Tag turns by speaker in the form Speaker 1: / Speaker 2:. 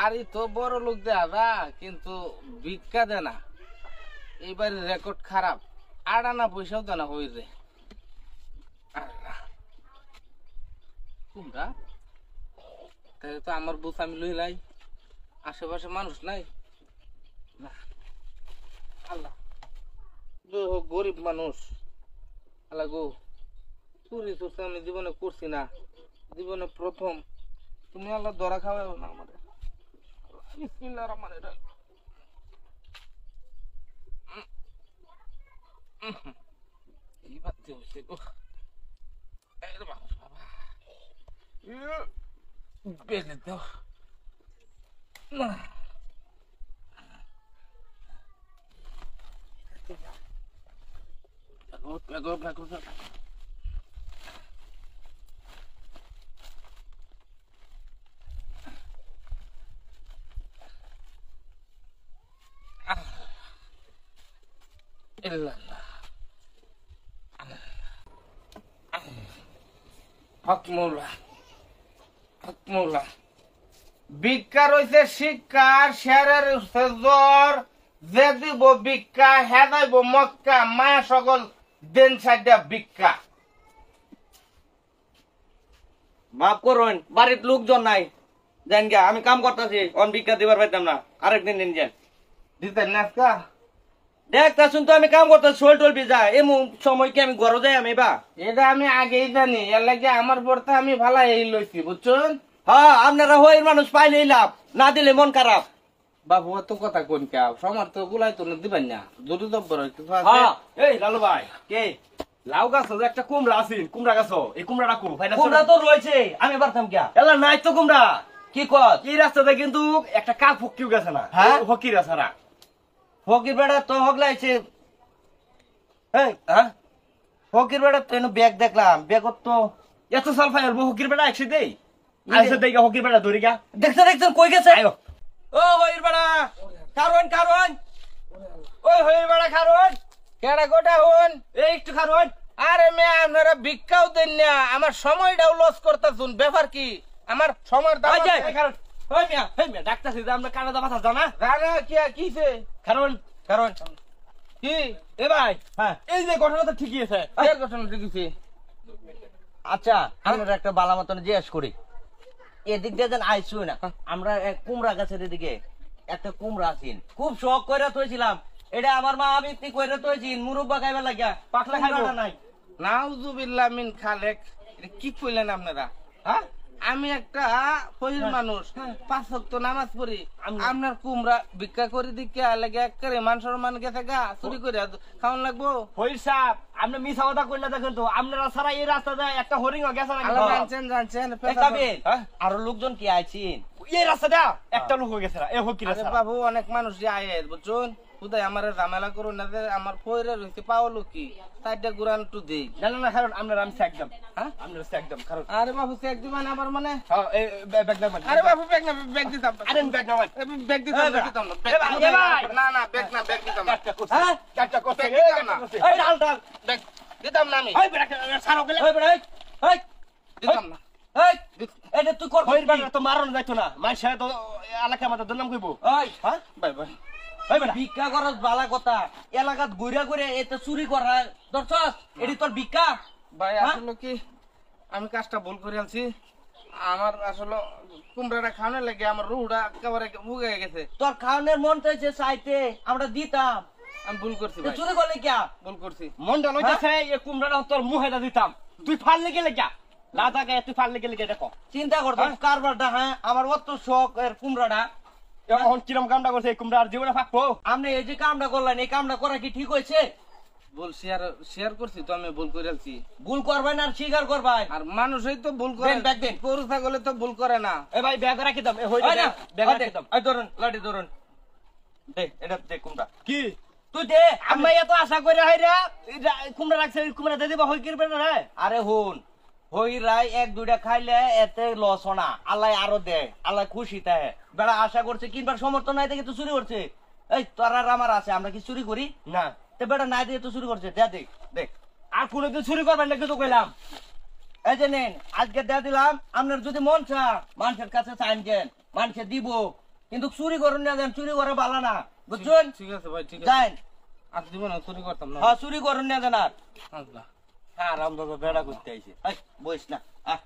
Speaker 1: বাড়ি তো বড় লোক দেয়া কিন্তু ভিক্ষা দেয় না। এইবার রেকর্ড খারাপ, আড়ানা পয়সাও দেয় না হই রে। কুমড়া তাহলে তো আমার বুথ আমি লই লাই, আশেপাশে মানুষ নাই। না আল্লাহ, গরিব মানুষ। আল্লাহ গো, চুরি চুরতে আমি জীবনে করছি না, জীবনে প্রথম। তুমি আল্লাহ ধরা খাওয়াও না আমাদের। বিসমিল্লাহির রহমানির রহিম। এই বাতি হচ্ছে গো, এর বাবা বেঁধে দাও না। ভিক্ষা রয়েছে শিক্ষার শেয়ারের জ্বর, যে দিব ভিক্ষা হেদাইব মক্কা, মায়া সকল দেন সাইডা ভিক্ষা।
Speaker 2: মাফ করুন, বাড়ির লোকজন নাই, জান গা আমি কাম করতেছি, অন ভিক্ষা দিবার পাইতাম না, আরেকদিন দিন যান
Speaker 1: দিতেন না আজকা?
Speaker 2: দেখতাছুন তো আমি কাম করতেছি, শোল টোল ভিজা এমন সময় কি আমি ঘরে যাই আমি বা?
Speaker 1: এটা আমি আগেই জানি, এর লাগে আমার পড়তে আমি ভালো এই লইছি, বুঝছেন?
Speaker 2: হ্যাঁ, আপনারা হইর মানুষ পাইলেই লাভ, না দিলে মন খারাপ।
Speaker 1: বাবু তো কথা কোন কে সমর্থ গুলাই তো দিবেন না, যদি জব্বর কিছু আছে।
Speaker 2: হ্যাঁ, এই লালু ভাই কে লাউ গাছ একটা কুমড়া আছে, কুমড়া গাছ, এই কুমড়াটা কো কুমড়া তো রয়েছে, আমি পারতাম কি এলা নাই তো কুমড়া। কি কর এই রাস্তাতে কিন্তু একটা কাক ফকিও গেছে না? হ্যাঁ, ফকির আছে, ফকির বেড়া তো হগলাইছে। এই হ্যাঁ, ফকির বেড়া তো ব্যাগ দেখলাম, ব্যাগত তো এত সালফাই ফকির বেড়া একসাথে আইসে দেখা ফকির বেড়া ধরি গা দেখছেন কই গেছে? ও হইর বেড়া কারণ ওই হইর বেড়া কারণ
Speaker 1: কেডা গোটা হন
Speaker 2: এই একটু কারণ।
Speaker 1: আরে মে আপনারা ভিক্ষাও দেন না, আমার সময়টাও লস করতেছুন। ব্যাপার কি আমার সময়ের দাম আছে?
Speaker 2: কারণ ওই মিয়া ডাক্তার আমরা কানাডা মাথা জানা
Speaker 1: রানা কি কিছে
Speaker 2: কারণ
Speaker 1: কি?
Speaker 2: এ ভাই, হ্যাঁ এই যে ঘটনাটা ঠিকই আছে।
Speaker 1: এর ঘটনা ঠিকইছে।
Speaker 2: আচ্ছা, আমরা একটা বালা মতন জিজ্ঞেস করি, এদিক দিয়ে যেন আইসুই না, আমরা এক কুমড়া গাছের এদিকে একটা কুমড়া আছেন, খুব শখ করে থইছিলাম, এটা আমার মা আমি কইরা থইছি মুরব্বা খাইবার লাগিয়া, পাকলা খাইবার নাই।
Speaker 1: নাউজুবিল্লাহ মিন খালেক, এটা কি কইলেন আপনারা? হ্যাঁ, আমি একটা ফকির মানুষ, 5 ওয়াক্ত নামাজ পড়ি, আপনার কুমড়া ভিক্ষা করে দিকে লাগে একবারে মান সম্মান গেছে গা, চুরি করে খাওয়ান লাগবো?
Speaker 2: হইর সাহেব, আপনি মিছা কথা কইলা দেখেন তো, আপনারা সারা এই রাস্তাতে একটা হরিং গেছে না?
Speaker 1: জানছেন
Speaker 2: আরো লোকজন কি আইছেন এই রাস্তাটা? একটা লোক হয়ে গেছে না এ ফকির আছে
Speaker 1: বাবু, অনেক মানুষ আয়ে বুঝছেন, খুদাই আমার ঝামেলা করুন না, যে আমার ফইরে রইছে পাওলো কি সাইডটা গুরান টু দেই
Speaker 2: না কারণ আমরা আমি একদম, হ্যাঁ আমরা একদম কারণ।
Speaker 1: আরে বাবু চেক দিবেন আবার মানে?
Speaker 2: হ্যাঁ, এই ব্যাগ না।
Speaker 1: আরে বাবু ব্যাগ না, ব্যাগ দিতাম।
Speaker 2: আরে ব্যাগ না,
Speaker 1: ব্যাগ দিতাম না। না ব্যাগ না, ব্যাগ দিতাম না।
Speaker 2: হ্যাঁ, কাটটা করতে এই ডাল
Speaker 1: ব্যাগ দিতাম না আমি।
Speaker 2: এই ব্যাগ ছাড়ো গেলে এই ব্যাগ এই
Speaker 1: দিতাম না।
Speaker 2: এই এটা তুই কর কইর ব্যাগ তো মারন যাইতো না, মাইসা তো এলাকা আমাদের দুর্নাম কইবো। এই হ্যাঁ
Speaker 1: বাই বাই।
Speaker 2: এই বেটা ভিক্ষা করস বালা কথা, এলাকাত ঘুরে ঘুরে এতে চুরি করা দরছস, এডি তোর ভিক্ষা?
Speaker 1: ভাই আসলে কি আমি কাজটা ভুল করে আনছি, আমার আসলে কুমড়াটা খাওয়ানোর লাগে আমার রুহটা একেবারে বুগে গেছে।
Speaker 2: তোর খাওয়ানোর মন চাইছে চাইতে আমরা দিতাম,
Speaker 1: আমি ভুল করছি ভাই।
Speaker 2: চুরি করলে কি
Speaker 1: ভুল করছি।
Speaker 2: মনটা লইতাছে এই কুমড়াটা তোর মুহেটা দিতাম, তুই ফাললে গেলে কি লাদা গায়ে তুই ফাললে গেলে কি দেখো চিন্তা কর কারবারটা। হ্যাঁ, আমার অত শখ এর কুমড়াটা, এখন কিরম কামটা করছে এই কুমড়া আর জীবনে ফাঁকবো? আপনি এই যে কামটা করলেন, এই কামটা করা কি ঠিক হয়েছে?
Speaker 1: ভুল শেয়ার করছি তো, আমি ভুল করে আনছি।
Speaker 2: ভুল করবেন আর স্বীকার করবেন,
Speaker 1: আর মানুষই তো ভুল করে, গরু ছাগলে তো ভুল করে না।
Speaker 2: এ ভাই ব্যাগ রাখি দাম, এই হইছে না ব্যাগ রাখি দাম, এই ধরুন লাঠি ধরুন, দে এটা দে কুমড়া কি তুই দে। আমি এত আশা করে হাইরা কুমড়া রাখছে, কুমড়া দিয়ে দিবা হই কিরবে না রে? আরে হুন হই রাই এক দুইটা খাইলে এতে লস না, আল্লাহ আরো দে, আল্লাহ খুশি তাই বেড়া আশা করছে, কিনবার সমর্থন নাই থেকে তো চুরি করছে। এই তোর আর আমার আছে, আমরা কি চুরি করি না? তো বেটা নাই দিয়ে তো চুরি করছে, দেখ দেখ আর কোনোদিন চুরি করবেন না কিন্তু কইলাম। এই যে নেন আজকে দেয়া দিলাম, আপনার যদি মন চা মানুষের কাছে চাইন কেন, মানুষে দিব কিন্তু চুরি করুন না দেন, চুরি করে বালা না, বুঝছেন?
Speaker 1: ঠিক আছে ভাই, ঠিক আছে।
Speaker 2: যাই,
Speaker 1: আর জীবনে চুরি করতাম না।
Speaker 2: হ্যাঁ চুরি করুন না দেন আর।
Speaker 1: আল্লাহ।
Speaker 2: হ্যাঁ রামদাদা বেড়া করতে আইছে, বইস না, আহ